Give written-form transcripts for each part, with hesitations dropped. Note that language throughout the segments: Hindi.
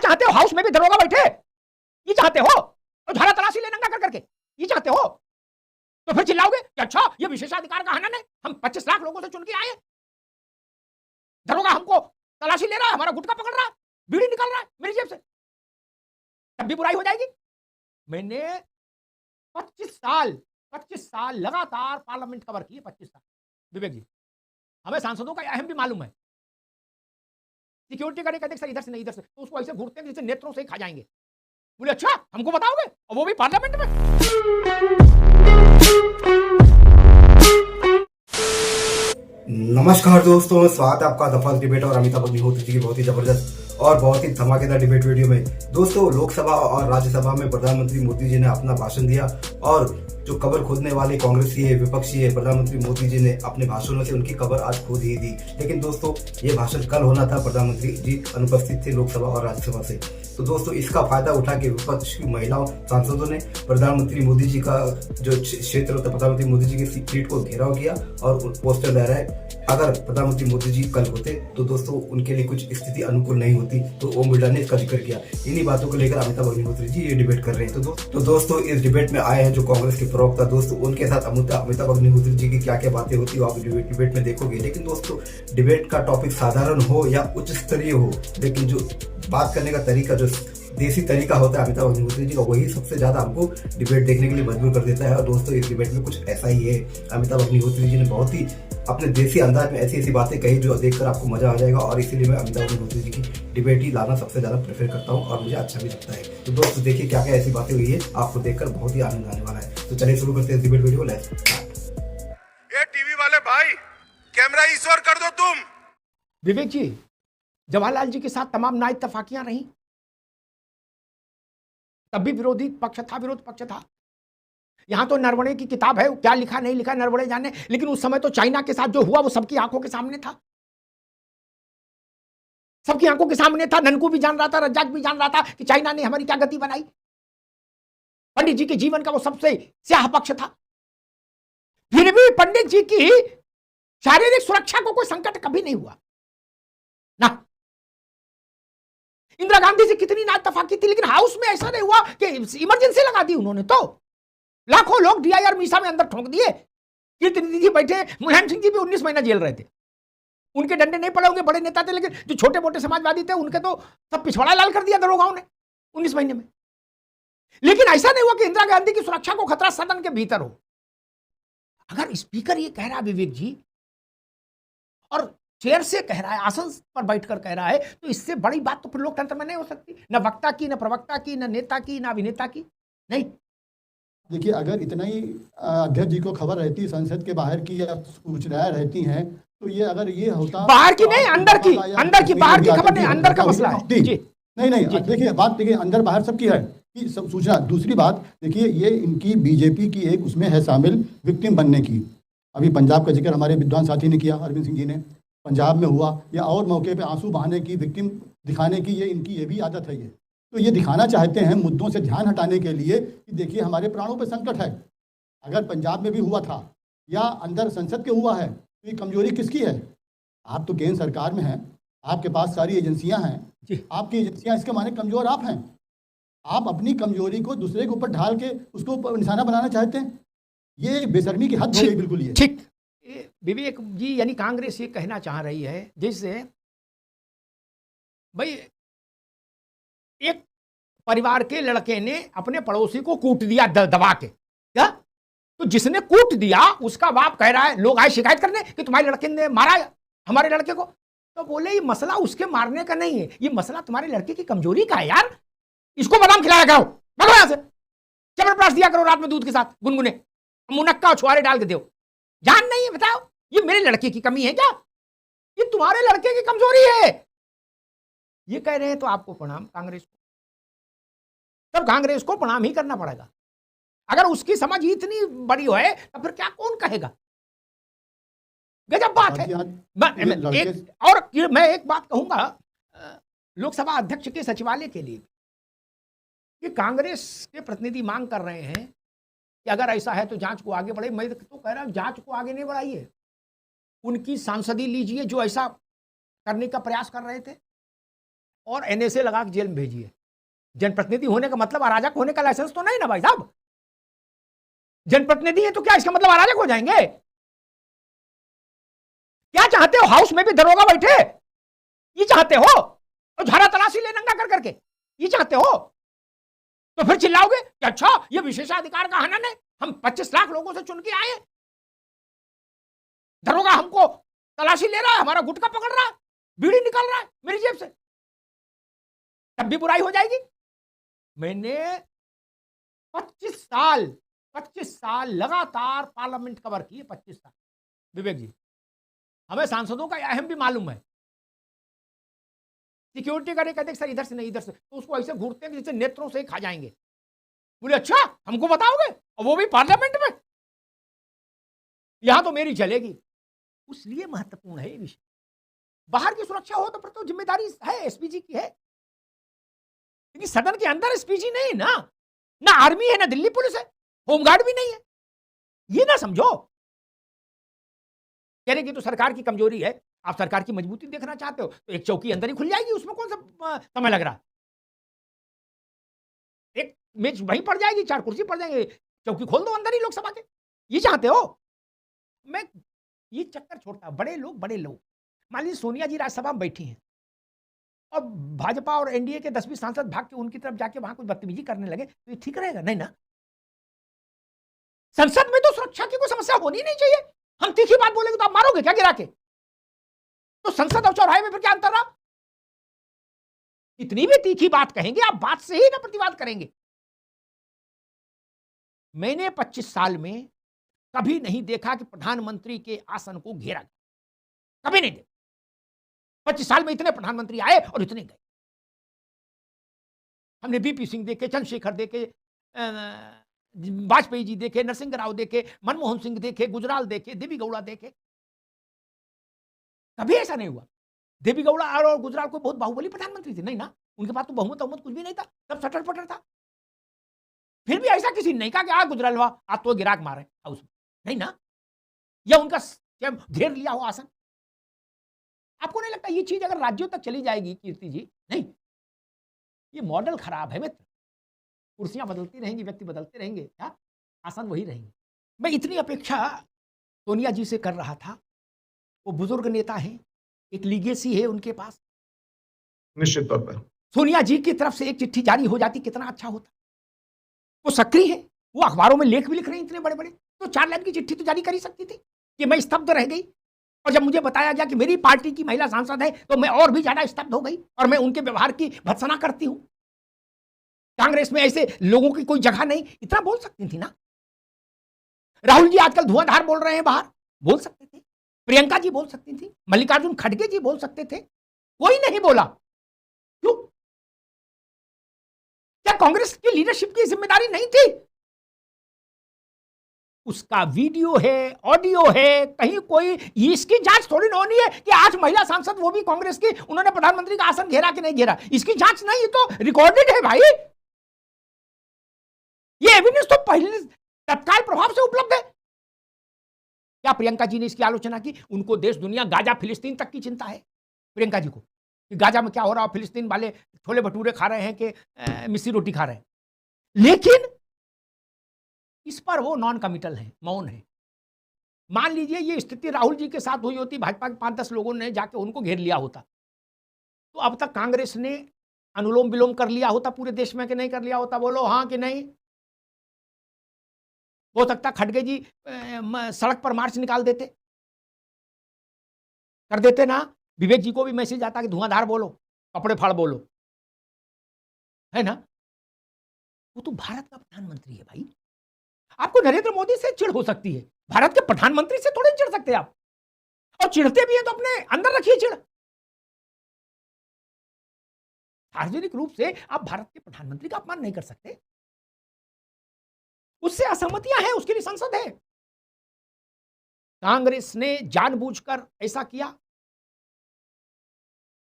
चाहते हो हाउस में भी दरोगा बैठे? ये चाहते हो? तो झाड़ा तलाशी ले नंगा कर करके ये चाहते हो? तो फिर चिल्लाओगे कि अच्छा ये विशेषाधिकार का हनन है, हम 25 लाख लोगों से चुन के आए, दरोगा हमको तलाशी ले रहा है, हमारा गुटखा पकड़ रहा है, बीड़ी निकाल रहा है मेरी जेब से, तब भी बुराई हो जाएगी। मैंने 25 साल लगातार पार्लियामेंट कवर की है, 25 साल। विवेक जी, हमें सांसदों का अहम भी मालूम है। सिक्योरिटी गार्ड कहते सर इधर से नहीं इधर से, तो उसको ऐसे घूरते हैं जैसे नेत्रों से ही खा जाएंगे। बोले अच्छा हमको बताओगे, और वो भी पार्लियामेंट में। नमस्कार दोस्तों, स्वागत है आपका द फर्स्ट डिबेट और अमिताभ अग्निहोत्री जी की बहुत ही जबरदस्त और बहुत ही धमाकेदार डिबेट वीडियो में। दोस्तों, लोकसभा और राज्यसभा में प्रधानमंत्री मोदी जी ने अपना भाषण दिया और जो कबर खोदने वाले कांग्रेसी है, विपक्षी है, प्रधानमंत्री मोदी जी ने अपने भाषणों से उनकी कबर आज खोद ही दी। लेकिन दोस्तों, ये भाषण कल होना था, प्रधानमंत्री जी अनुपस्थित थे लोकसभा और राज्यसभा से। तो दोस्तों, इसका फायदा उठा के विपक्ष की महिलाओं सांसदों ने प्रधानमंत्री मोदी जी का जो क्षेत्र होता है, प्रधानमंत्री मोदी जी की सीट को घेराव किया और पोस्टर लहराए। अगर प्रधानमंत्री मोदी जी कल होते तो दोस्तों उनके लिए कुछ स्थिति अनुकूल नहीं होती। तो ओम बिरला ने इसका जिक्र किया। इन्हीं बातों को लेकर अमिताभ अग्निहोत्री जी ये डिबेट कर रहे हैं। तो दोस्तों, इस डिबेट में आए हैं जो कांग्रेस के प्रवक्ता, दोस्तों उनके साथ अमिताभ अग्निहोत्री जी की क्या क्या बातें होती है आप डिबेट में देखोगे। लेकिन दोस्तों, डिबेट का टॉपिक साधारण हो या उच्च स्तरीय हो, लेकिन जो बात करने का तरीका, जो देसी तरीका होता है अमिताभ अग्निहोत्री जी का, वही सबसे ज्यादा हमको डिबेट देखने के लिए मजबूर कर देता है। और दोस्तों, इस डिबेट में कुछ ऐसा ही है। अमिताभ अग्निहोत्री जी ने बहुत ही अपने देसी अंदाज में ऐसी ऐसी बातें कही जो देखकर आपको मजा आ जाएगा। और इसीलिए मैं अमिताभ अग्निहोत्री जी की डिबेट ही लाना सबसे ज्यादा प्रेफर करता हूँ और मुझे अच्छा भी लगता है। तो दोस्तों, देखिए क्या क्या ऐसी बातें हुई है, आपको देखकर बहुत ही आनंद आने वाला है। तो चलिए शुरू करते हैं डिबेट वीडियो। Let's start. ये टीवी वाले भाई, कैमरा इस ओर कर दो तुम। विवेक जी, जवाहरलाल जी के साथ तमाम ना इत्तेफाकियां रही, तब भी विरोधी पक्ष था, विरोध पक्ष था। यहां तो नरवणे की किताब है, क्या लिखा नहीं लिखा नरवणे जाने, लेकिन उस समय तो चाइना के साथ जो हुआ वो सबकी आंखों के सामने था, सबकी आंखों के सामने था। ननकू भी जान रहा था, रज्जाक भी जान रहा था कि चाइना ने हमारी क्या गति बनाई। पंडित जी के जीवन का वो सबसे स्याह पक्ष था। फिर भी पंडित जी की शारीरिक सुरक्षा को कोई संकट कभी नहीं हुआ ना। इंदिरा गांधी से कितनी नाइत्तेफाकी थी, लेकिन हाउस में ऐसा नहीं हुआ कि इमरजेंसी लगा दी उन्होंने। तो लाखों लोग डीआईआर मीसा में अंदर ठोंक दिए। कीर्ति जी बैठे, मुलायम सिंह जी भी 19 महीना जेल रहे थे। उनके डंडे नहीं पड़े होंगे, बड़े नेता थे, लेकिन जो छोटे मोटे समाजवादी थे उनके तो सब पिछवाड़ा लाल कर दिया दरोगाओं ने 19 महीने में। लेकिन ऐसा नहीं हुआ कि इंदिरा गांधी की सुरक्षा को खतरा सदन के भीतर हो। अगर स्पीकर ये कह रहा है विवेक जी, और चेयर से कह रहा है, आसन पर बैठकर कह रहा है, तो इससे बड़ी बात तो फिर लोकतंत्र में नहीं हो सकती। न वक्ता की, न प्रवक्ता की, न नेता की, न अभिनेता की। नहीं, देखिए, अगर इतना ही अध्यक्ष जी को खबर रहती संसद के बाहर की या सूचनाएं रहती हैं, तो ये अगर ये होता, बाहर की नहीं, अंदर की, बाहर की खबर नहीं, अंदर का मसला है जी। नहीं, देखिए बात, देखिए अंदर बाहर सबकी है कि सब सूचना। दूसरी बात देखिए, ये इनकी बीजेपी की एक उसमें है शामिल विक्टिम बनने की। अभी पंजाब का जिक्र हमारे विद्वान साथी ने किया, अरविंद सिंह जी ने, पंजाब में हुआ, या और मौके पे आंसू बहाने की, विक्टिम दिखाने की, ये इनकी ये भी आदत है। ये तो ये दिखाना चाहते हैं मुद्दों से ध्यान हटाने के लिए कि देखिए हमारे प्राणों पे संकट है। अगर पंजाब में भी हुआ था या अंदर संसद के हुआ है, तो ये कमजोरी किसकी है? आप तो केंद्र सरकार में हैं, आपके पास सारी एजेंसियां हैं, आपकी एजेंसियां, इसके माने कमजोर आप हैं। आप अपनी कमजोरी को दूसरे के ऊपर ढाल के उसको निशाना बनाना चाहते हैं। ये बेशर्मी की हद हो गई बिल्कुल। ये ठीक, विवेक जी, यानी कांग्रेस ये कहना चाह रही है जैसे भाई एक परिवार के लड़के ने अपने पड़ोसी को कूट दिया दबा के, क्या? तो जिसने कूट दिया उसका बाप कह रहा है, लोग आए शिकायत करने कि तुम्हारे लड़के ने मारा हमारे लड़के को। तो बोले ये मसला उसके मारने का नहीं है, ये मसला तुम्हारे लड़के की कमजोरी का है यार। इसको बादाम खिलाया करो, भागो यहां से, चवनप्राश दिया करो रात में दूध के साथ गुनगुने, मुनक्का और छुआरे डाल के दो। जान नहीं है, बताओ ये मेरे लड़के की कमी है क्या? ये तुम्हारे लड़के की कमजोरी है। ये कह रहे हैं तो आपको प्रणाम कांग्रेस को, तब कांग्रेस को प्रणाम ही करना पड़ेगा। अगर उसकी समझ इतनी बड़ी है तो फिर क्या कौन कहेगा? गजब बात है। मैं एक बात कहूंगा लोकसभा अध्यक्ष के सचिवालय के लिए कि कांग्रेस के प्रतिनिधि मांग कर रहे हैं कि अगर ऐसा है तो जांच को आगे बढ़े। मैं तो कह रहा हूं जांच को आगे नहीं बढ़ाइए, उनकी सांसदी लीजिए जो ऐसा करने का प्रयास कर रहे थे। और एनएसए लगा के जेल में भेजिए। जनप्रतिनिधि होने का मतलब अराजक होने का लाइसेंस तो नहीं ना भाई साहब। जनप्रतिनिधि है तो क्या इसका मतलब अराजक हो जाएंगे? क्या चाहते हो, हाउस में भी दरोगा बैठे, ये चाहते हो? तो झाड़ा तलाशी ले नंगा कर करके, ये चाहते हो? तो फिर चिल्लाओगे कि अच्छा ये विशेषाधिकार का हनन है, हम 25 लाख लोगों से चुन के आए, दरोगा हमको तलाशी ले रहा है, हमारा गुटखा पकड़ रहा है, बीड़ी निकाल रहा है मेरी जेब से, तब भी बुराई हो जाएगी। मैंने 25 साल लगातार पार्लियामेंट कवर किए, 25 साल। विवेक जी, हमें सांसदों का अहम भी मालूम है। सिक्योरिटी गार्ड कहते सर इधर से नहीं इधर से, तो उसको ऐसे घूरते हैं कि जैसे नेत्रों से खा जाएंगे। बोले अच्छा हमको बताओगे, और वो भी पार्लियामेंट में? यहां तो मेरी चलेगी। इसलिए महत्वपूर्ण है ये विषय। बाहर की सुरक्षा हो तो फिर तो जिम्मेदारी है एसपीजी की है, लेकिन सदन के अंदर एसपीजी नहीं ना, ना आर्मी है, ना दिल्ली पुलिस है, होमगार्ड भी नहीं है। ये ना समझो कह रहे कि तो सरकार की कमजोरी है। आप सरकार की मजबूती देखना चाहते हो तो एक चौकी अंदर ही खुल जाएगी, उसमें कौन सा समय लग रहा है? एक मेज वहीं पड़ जाएगी, 4 कुर्सी पड़ जाएंगे, चौकी खोल दो अंदर ही लोकसभा के। ये चाहते हो? मैं ये चक्कर छोड़ता, बड़े लोग मान लीजिए सोनिया जी राज्यसभा में बैठी हैं और भाजपा और एनडीए के 10-20 सांसद भाग के उनकी तरफ जाके वहां कुछ बदतमीजी करने लगे तो ये ठीक रहेगा? नहीं ना। संसद में तो सुरक्षा की कोई समस्या होनी नहीं चाहिए। हम तीखी बात बोलेंगे तो आप मारोगे क्या गिरा के? तो संसद और चौराहे में फिर क्या अंतर रहा? इतनी भी तीखी बात कहेंगे आप, बात से ही ना प्रतिवाद करेंगे। मैंने 25 साल में कभी नहीं देखा कि प्रधानमंत्री के आसन को घेरा गया, कभी नहीं देखा। 25 साल में इतने प्रधानमंत्री आए और इतने गए। हमने बीपी सिंह देखे, चंद्रशेखर देखे, वाजपेयी जी देखे, नरसिंह राव देखे, मनमोहन सिंह देखे, गुजराल देखे, देवी गौड़ा देखे। कभी ऐसा नहीं हुआ। देवी गौड़ा और गुजराल को बहुत बाहुबली प्रधानमंत्री थे, नहीं ना, उनके पास तो बहुमत कुछ भी नहीं था, सब सटर पटर था। फिर भी ऐसा किसी ने नहीं कहा कि आज गुजराल हुआ आज तो गिराक मारे हाउस में, नहीं ना, या उनका घेर लिया हो आसन। आपको नहीं लगता ये चीज अगर राज्यों तक चली जाएगी कीर्ति जी? नहीं, ये मॉडल खराब है मित्र। कुर्सियां बदलती रहेंगी, व्यक्ति बदलते रहेंगे, क्या आसन वही रहेंगे। मैं इतनी अपेक्षा सोनिया जी से कर रहा था। वो बुजुर्ग नेता हैं, एक लीगेसी है उनके पास। निश्चित तौर पर सोनिया जी की तरफ से एक चिट्ठी जारी हो जाती कितना अच्छा होता। वो सक्रिय है, वो अखबारों में लेख भी लिख रहे हैं इतने बड़े बड़े, तो 4 लाइन की चिट्ठी तो जारी कर ही सकती थी कि मैं स्तब्ध रह गई। और जब मुझे बताया गया कि मेरी पार्टी की महिला सांसद है तो मैं और भी ज्यादा स्तब्ध हो गई और मैं उनके व्यवहार की भर्त्सना करती हूं। कांग्रेस में ऐसे लोगों की कोई जगह नहीं, इतना बोल सकती थी ना। राहुल जी आजकल धुआंधार बोल रहे हैं बाहर, बोल सकते थे। प्रियंका जी बोल सकती थी, मल्लिकार्जुन खड़गे जी बोल सकते थे, कोई नहीं बोला। क्यों? क्या कांग्रेस की लीडरशिप की जिम्मेदारी नहीं थी? उसका वीडियो है, ऑडियो है, कहीं कोई इसकी जांच थोड़ी ना होनी है कि आज महिला सांसद वो भी कांग्रेस की, उन्होंने प्रधानमंत्री का आसन घेरा कि नहीं घेरा, इसकी जांच नहीं, ये तो रिकॉर्डेड है भाई। ये एविडेंस तो पहले तत्काल प्रभाव से उपलब्ध है। क्या प्रियंका जी ने इसकी आलोचना की? उनको देश दुनिया गाजा फिलिस्तीन तक की चिंता है प्रियंका जी को कि गाजा में क्या हो रहा है, फिलिस्तीन वाले छोले भटूरे खा रहे हैं कि मिस्सी रोटी खा रहे हैं। लेकिन इस पर वो नॉन कमिटल है, मौन है। मान लीजिए ये स्थिति राहुल जी के साथ हुई होती, भाजपा के 5-10 लोगों ने जाके उनको घेर लिया होता, तो अब तक कांग्रेस ने अनुलोम विलोम कर लिया होता पूरे देश में कि नहीं कर लिया होता? बोलो हाँ कि नहीं। हो सकता खड़गे जी सड़क पर मार्च निकाल देते, कर देते ना। विवेक जी को भी मैसेज आता कि धुआंधार बोलो, कपड़े फाड़ बोलो, है ना। वो तो भारत का प्रधानमंत्री है भाई। आपको नरेंद्र मोदी से चिढ़ हो सकती है, भारत के प्रधानमंत्री से थोड़े चिढ़ सकते आप। और चिढ़ते भी हैं तो अपने अंदर रखिए चिढ़। सार्वजनिक रूप से आप भारत के प्रधानमंत्री का अपमान नहीं कर सकते। उससे असहमतियां हैं, उसके लिए संसद है। कांग्रेस ने जानबूझकर ऐसा किया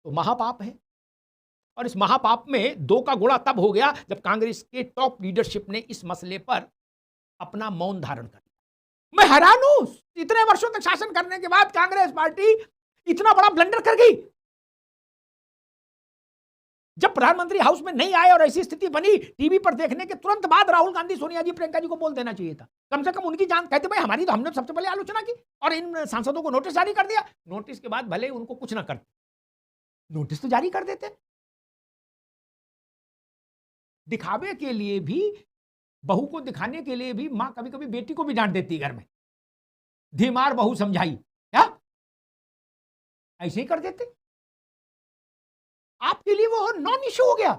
तो महापाप है। और इस महापाप में 2 का गुणा तब हो गया जब कांग्रेस के टॉप लीडरशिप ने इस मसले पर अपना मौन धारण कर लिया। मैं हैरान हूं, इतने वर्षों तक शासन करने के बाद कांग्रेस पार्टी इतना बड़ा ब्लंडर कर गई। जब प्रधानमंत्री हाउस में नहीं आए और ऐसी स्थिति बनी, टीवी पर देखने के तुरंत बाद राहुल गांधी, सोनिया जी, प्रियंका जी को बोल देना चाहिए था। कम से कम उनकी जान, कहते भाई हमारी तो हमने सबसे पहले आलोचना की और इन सांसदों को नोटिस जारी कर दिया। नोटिस के बाद भले उनको कुछ ना करते, नोटिस तो जारी कर देते। दिखावे के लिए भी, बहू को दिखाने के लिए भी मां कभी कभी बेटी को भी डांट देती घर में, धीमार बहू समझाई, क्या ऐसे ही कर देते। आपके लिए वो नॉन इश्यू हो गया।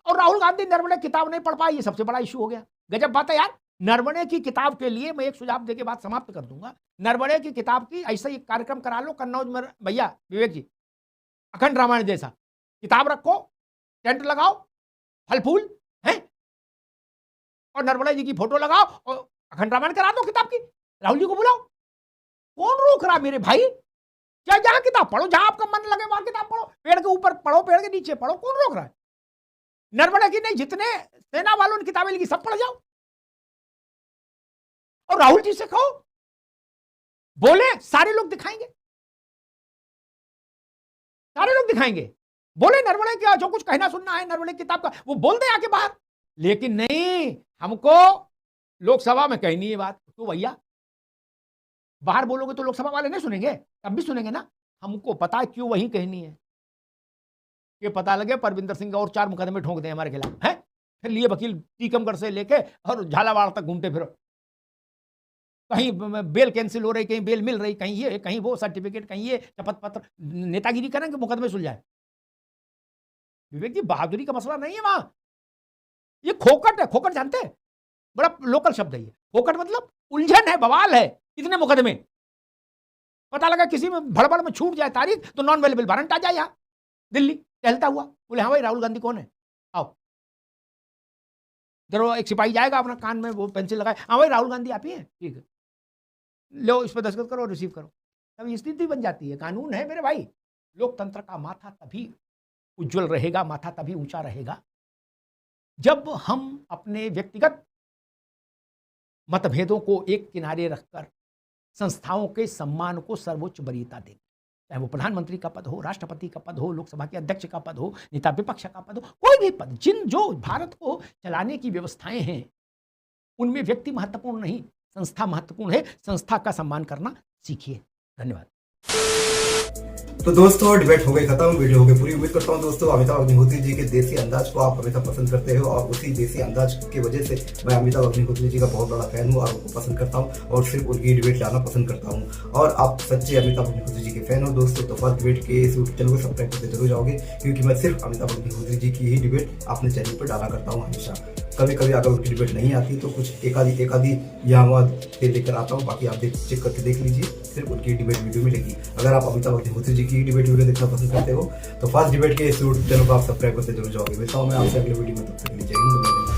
और राहुल गांधी नरवणे किताब नहीं पढ़ पाए, ये सबसे बड़ा इश्यू हो गया। गजब बात है यार। नरवणे की किताब के लिए मैं एक सुझाव देके बात समाप्त कर दूंगा। नरवणे की किताब की ऐसा ही कार्यक्रम करा लो कन्नौज में, भैया विवेक जी, अखंड रामायण जैसा किताब रखो, टेंट लगाओ, फल फूल है, और नरवणे जी की फोटो लगाओ और अखंड रामायण करा दो किताब की। राहुल जी को बुलाओ, कौन रोक रहा मेरे भाई? चाहे जहां किताब पढ़ो, जहां आपका मन लगे वहां किताब पढ़ो, पेड़ के ऊपर पढ़ो, पेड़ के नीचे पढ़ो, कौन रोक रहा है? नरवणे की नहीं, जितने सेना वालों ने किताबें लिखी सब पढ़ जाओ। और राहुल जी से कहो, बोले सारे लोग दिखाएंगे, सारे लोग दिखाएंगे। बोले नरवणे का जो कुछ कहना सुनना है नरवणे किताब का, वो बोल दे आके बाहर। लेकिन नहीं, हमको लोकसभा में कहनी है बात। तो भैया बाहर बोलोगे तो लोकसभा वाले नहीं सुनेंगे, तब भी सुनेंगे ना। हमको पता है क्यों वही कहनी है, ये पता लगे परविंदर सिंह और 4 मुकदमे ठोक दें हमारे खिलाफ, है फिर लिए वकील टीकमगढ़ से लेके और झालावाड़ तक घूमते फिरो, कहीं बेल कैंसिल हो रही, कहीं बेल मिल रही, कहीं ये कहीं वो सर्टिफिकेट, कहीं ये शपथ पत्र, नेतागिरी करेंगे, मुकदमे सुलझाए। विवेक जी, बहादुरी का मसला नहीं है वहां, ये खोकट है। खोकट जानते हैं, बड़ा लोकल शब्द है ये। खोकट मतलब उलझन है, बवाल है। इतने मुकदमे, पता लगा किसी में भड़बड़ में छूट जाए तारीख तो नॉन अवेलेबल वारंट आ जाए यहाँ दिल्ली टहलता हुआ। बोले हाँ भाई राहुल गांधी कौन है, आओ। जरूर एक सिपाही जाएगा, अपना कान में वो पेंसिल लगाए, हाँ भाई राहुल गांधी आप ही हैं, ठीक है, लो इस पर दस्तखत करो, रिसीव करो। तब स्थिति बन जाती है। कानून है मेरे भाई। लोकतंत्र का माथा तभी उज्जवल रहेगा, माथा तभी ऊंचा रहेगा जब हम अपने व्यक्तिगत मतभेदों को एक किनारे रखकर संस्थाओं के सम्मान को सर्वोच्च वरीयता दें। चाहे वो प्रधानमंत्री का पद हो, राष्ट्रपति का पद हो, लोकसभा के अध्यक्ष का पद हो, नेता विपक्ष का पद हो, कोई भी पद, जो भारत को चलाने की व्यवस्थाएं हैं उनमें व्यक्ति महत्वपूर्ण नहीं, संस्था महत्वपूर्ण है। संस्था का सम्मान करना सीखिए। धन्यवाद। तो दोस्तों डिबेट हो गई खत्म, वीडियो हो गई पूरी। उम्मीद करता हूँ दोस्तों अमिताभ अग्निहोत्री जी के देसी अंदाज को आप हमेशा पसंद करते हो और उसी देसी अंदाज की वजह से मैं अमिताभ अग्निहोत्री जी का बहुत बड़ा फैन हूँ और उनको पसंद करता हूँ और सिर्फ उनकी डिबेट लाना पसंद करता हूँ। और आप सच्चे अमिताभ अग्निहोत्री जी के फैन हो दोस्तों तो फर्स्ट डिबेट के इस चैनल को सब्सक्राइब करते जरूर जाओगे, क्योंकि मैं सिर्फ अमिताभ अग्निहोत्री जी की ही डिबेट अपने चैनल पर डाला करता हूँ हमेशा। कभी कभी अगर उनकी डिबेट नहीं आती तो कुछ एक आधी यहाँ वहाँ लेकर आता हूँ, बाकी आप चेक करके देख लीजिए, सिर्फ उनकी डिबेट वीडियो मिलेगी। अगर आप अमिताभ अग्निहोत्री जी की डिबेट वीडियो देखना पसंद करते हो तो फास्ट डिबेट के इस चैनल को आप सब्सक्राइब करते जरूर जाओगे। मिलता हूँ मैं आपसे अगले वीडियो में, तब तक के लिए जय हिंद।